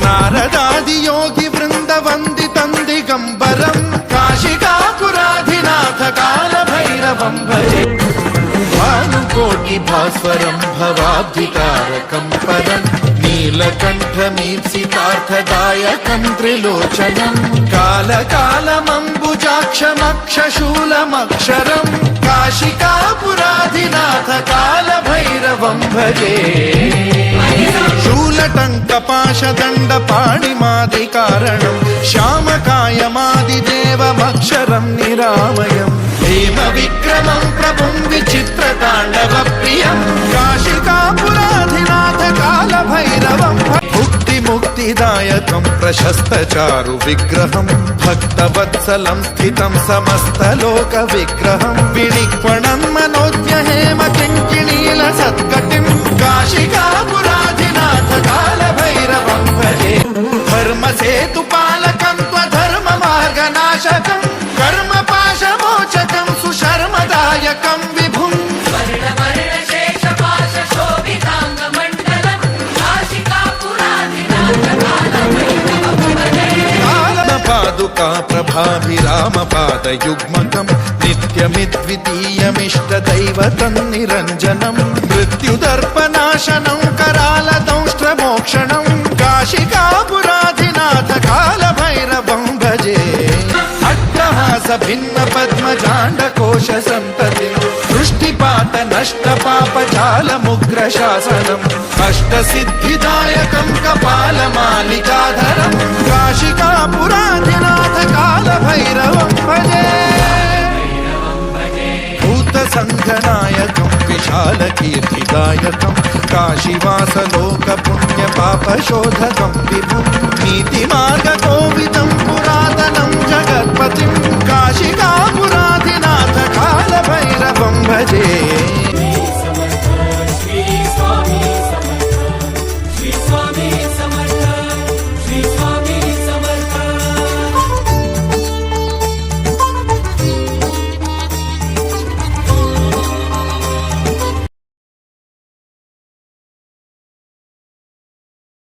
नारदादि योगी वृंद वंदितं दिगंबरं काशिकापुराधिनाथ काल भैरवं भजे भानुकोटि भास्वरं भवाब्धिकारकं परं नीलकण्ठमीप्सितार्थदायकं त्रिलोचनं कालकालमम्बुजाक्षमक्षशूलमक्षरं काशिकापुराधिनाथ काल भैरवं भजे शूलटङ्कपाशदण्डपाणिमादिकारणं श्यामकायमादिदेवमक्षरं निरामयं हेमविक्रमं प्रभुं विचित्रताण्डवप्रियं काशिकापुराधिनाथ कालभैरवं मुक्तिदायकं प्रशस्तचारु विग्रहं भक्तवत्सलं स्थितं समस्तलोकविग्रहं विनिक्वणं मनोज्ञहेम किङ्किणील सत्कटिं काशिकापुराधिनाथ कालभैरवं भजे धर्मसेतुपालकं त्वधर्ममार्गनाशकं कर्मपाशमोचकं सुशर्मदायकं विभुं पादुका प्रभाभिरामपादयुग्मकं नित्यमिद्वितीयमिष्टदैवतं निरञ्जनं मृत्युदर्पनाशनं करालदंष्ट्रमोक्षणं काशिकापुराधिनाथ कालभैरवं भजे अट्टहास भिन्न पद्मजाण्डकोश सन्ततिं दृष्टिपात नष्टपापजालमुग्रशासनम् अष्टसिद्धिदायकं कपालमालिकाधरं काशिकापुराधिनाथ कालभैरवं भजे भूतसङ्घनायकं विशालकीर्तिदायकं काशीवासलोकपुण्यपापशोधकं विभुं नीतिमार्गकोविदं पुरातनं जगत्पतिं काशिकापुराधिनाथ कालभैरवं